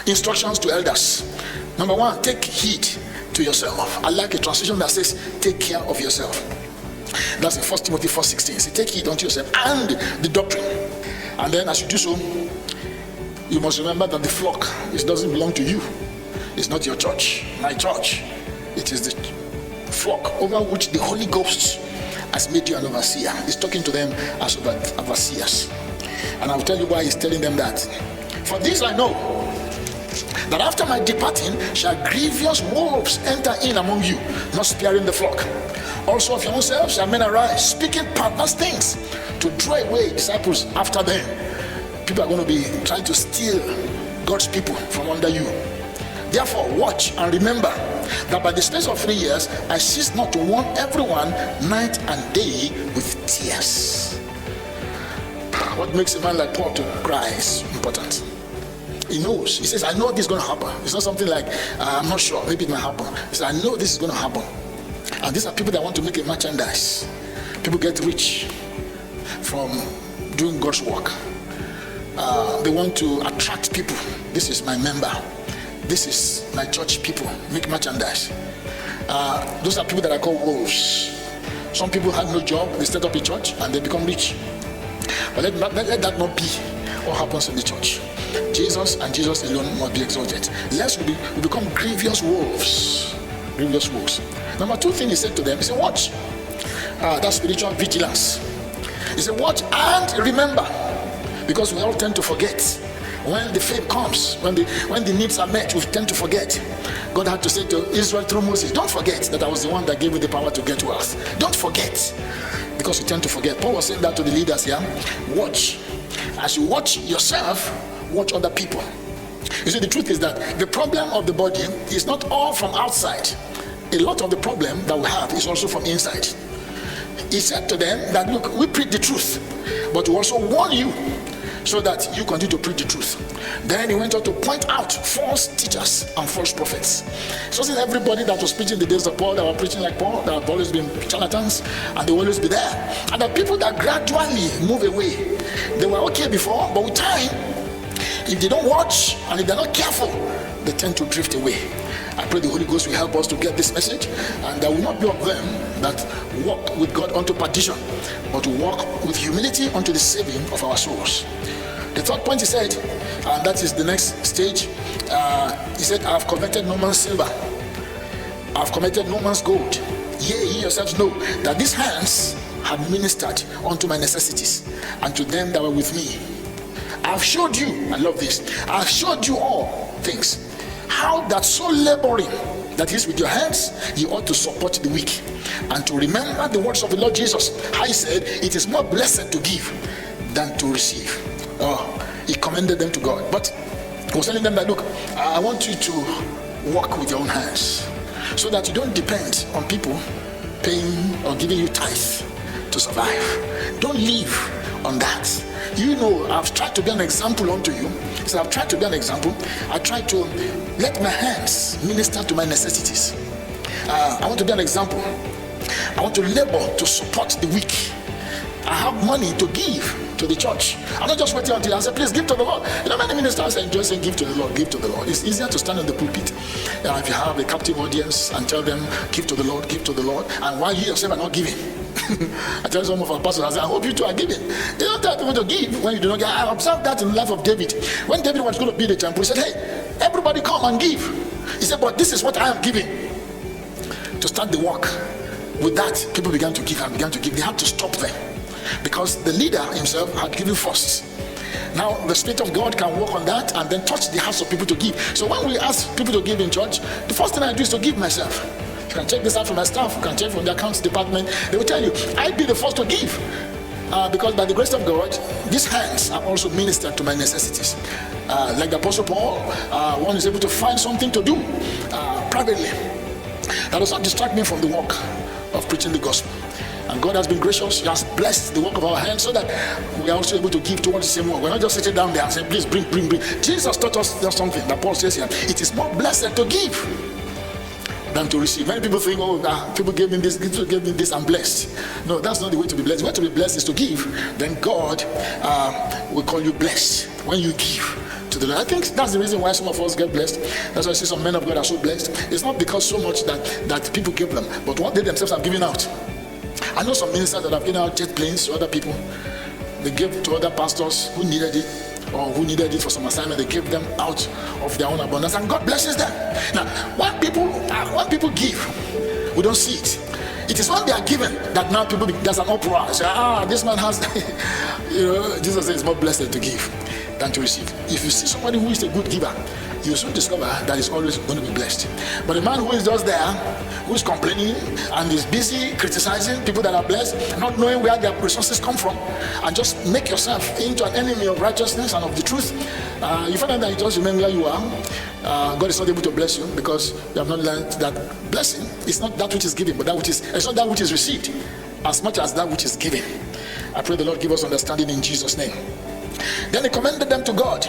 Instructions to elders. Number one, take heed to yourself. I like a translation that says, take care of yourself. That's in 1 Timothy 4:16. Say, take heed unto yourself and the doctrine. And then as you do so, you must remember that the flock, it doesn't belong to you. It's not your church, my church. It is the flock over which the Holy Ghost has made you an overseer. He's talking to them as overseers. And I'll tell you why he's telling them that. For this I know, that after my departing shall grievous wolves enter in among you, not sparing the flock. Also of your own selves shall men arise, speaking perverse things, to draw away disciples after them. People are going to be trying to steal God's people from under you. Therefore watch and remember that by the space of 3 years I cease not to warn everyone night and day with tears. What makes a man like Paul to cry is important. He knows. He says, I know this is going to happen. It's not something like, I'm not sure, maybe it might happen. He says, I know this is going to happen. And these are people that want to make a merchandise. People get rich from doing God's work. They want to attract people. This is my member. This is my church people. Make merchandise. Those are people that I call wolves. Some people have no job. They set up a church and they become rich. But let that not be what happens in the church. Jesus and Jesus alone must be exalted. Lest we become grievous wolves. Grievous wolves. Number two thing he said to them, he said, watch. That's spiritual vigilance. He said, watch and remember. Because we all tend to forget. When the fame comes, when the needs are met, we tend to forget. God had to say to Israel through Moses, don't forget that I was the one that gave you the power to get wealth. Don't forget. Because we tend to forget. Paul was saying that to the leaders here. Watch. As you watch yourself, watch other people. You see, the truth is that the problem of the body is not all from outside. A lot of the problem that we have is also from inside. He said to them that, look, we preach the truth, but we also warn you so that you continue to preach the truth. Then he went on to point out false teachers and false prophets. It wasn't everybody that was preaching the days of Paul that were preaching like Paul. There have always been charlatans, and they will always be there. And the people that gradually move away, they were okay before, but with time, if they don't watch and if they're not careful, they tend to drift away. I pray the Holy Ghost will help us to get this message, and there will not be of them that walk with God unto perdition, but to walk with humility unto the saving of our souls. The third point he said, and that is the next stage, he said, I have coveted no man's silver, I have coveted no man's gold. Yea, ye yourselves know that these hands have ministered unto my necessities, and to them that were with me. I have showed you, I love this, I have showed you all things, how that so laboring, that is with your hands, you ought to support the weak, and to remember the words of the Lord Jesus. How he said, it is more blessed to give than to receive. He commended them to God. But he was telling them that, look, I want you to work with your own hands, so that you don't depend on people paying or giving you tithe to survive. Don't live on that. You know, I've tried to be an example unto you. So I've tried to be an example. I try to let my hands minister to my necessities. I want to be an example. I want to labor to support the weak. I have money to give to the church. I'm not just waiting until I say, please give to the Lord. You know, many ministers enjoy saying, give to the Lord, give to the Lord. It's easier to stand on the pulpit if you have a captive audience and tell them, give to the Lord, give to the Lord. And while you yourself are not giving. I tell some of our pastors, I say, I hope you two are giving. You don't tell people to give when you do not give. I observed that in the life of David. When David was going to build a temple, he said, hey, everybody come and give. He said, but this is what I am giving. To start the work. With that, people began to give and began to give. They had to stop them, because the leader himself had given first. Now the Spirit of God can work on that and then touch the hearts of people to give. So when we ask people to give in church, the first thing I do is to give myself. You can check this out from my staff, you can check from the accounts department. They will tell you, I'd be the first to give, because by the grace of God, these hands are also ministered to my necessities. Like the Apostle Paul, one is able to find something to do privately. That does not distract me from the work of preaching the gospel. And God has been gracious. He has blessed the work of our hands, so that we are also able to give towards the same work. We're not just sitting down there and saying, please bring. Jesus taught us something that Paul says here. It is more blessed to give than to receive. Many people think, people gave me this, I'm blessed. No, that's not the way to be blessed. The way to be blessed is to give. Then God will call you blessed. When you give, to the Lord. I think that's the reason why some of us get blessed. That's why I see some men of God are so blessed. It's not because so much that people give them, but what they themselves have given out. I know some ministers that have given out jet planes to other people. They gave to other pastors who needed it, or who needed it for some assignment. They gave them out of their own abundance, and God blesses them. Now, when people give, we don't see it. It is when they are given that now there's an uproar. Say, this man has, Jesus says it's more blessed to give than to receive. If you see somebody who is a good giver, you soon discover that he's always going to be blessed. But a man who is just there, who is complaining and is busy criticizing people that are blessed, not knowing where their resources come from, and just make yourself into an enemy of righteousness and of the truth, you find out that you just remember where you are. God is not able to bless you because you have not learned that blessing is not that which is given, but it's not that which is received as much as that which is given. I pray the Lord give us understanding in Jesus' name. Then he commended them to God.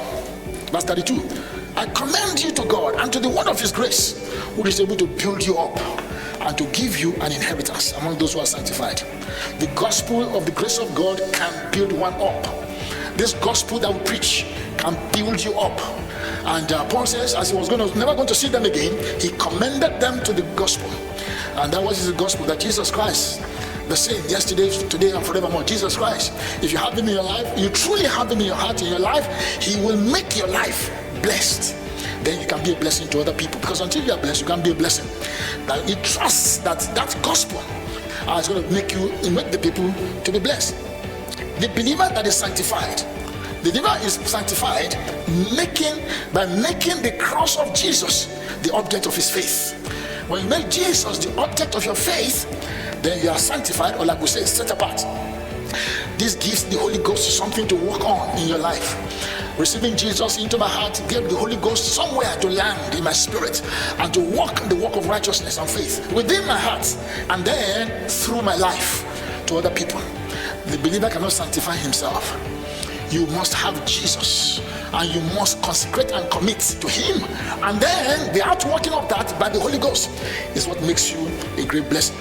Verse 32. I commend you to God and to the word of his grace, who is able to build you up and to give you an inheritance among those who are sanctified. The gospel of the grace of God can build one up. This gospel that we preach can build you up. And Paul says, as he was never going to see them again, he commended them to the gospel. And that was the gospel, that Jesus Christ, the same yesterday, today, and forevermore. Jesus Christ, if you have him in your life, you truly have him in your heart, in your life, he will make your life blessed. Then you can be a blessing to other people, because until you are blessed, you can't be a blessing. That he trusts that gospel is going to make the people to be blessed. The believer that is sanctified, the believer is sanctified by making the cross of Jesus the object of his faith. When you make Jesus the object of your faith, then you are sanctified, or like we say, set apart. This gives the Holy Ghost something to work on in your life. Receiving Jesus into my heart gave the Holy Ghost somewhere to land in my spirit and to walk the work of righteousness and faith within my heart, and then through my life to other people. The believer cannot sanctify himself. You must have Jesus, and you must consecrate and commit to him, and then the outworking of that by the Holy Ghost is what makes you a great blessing.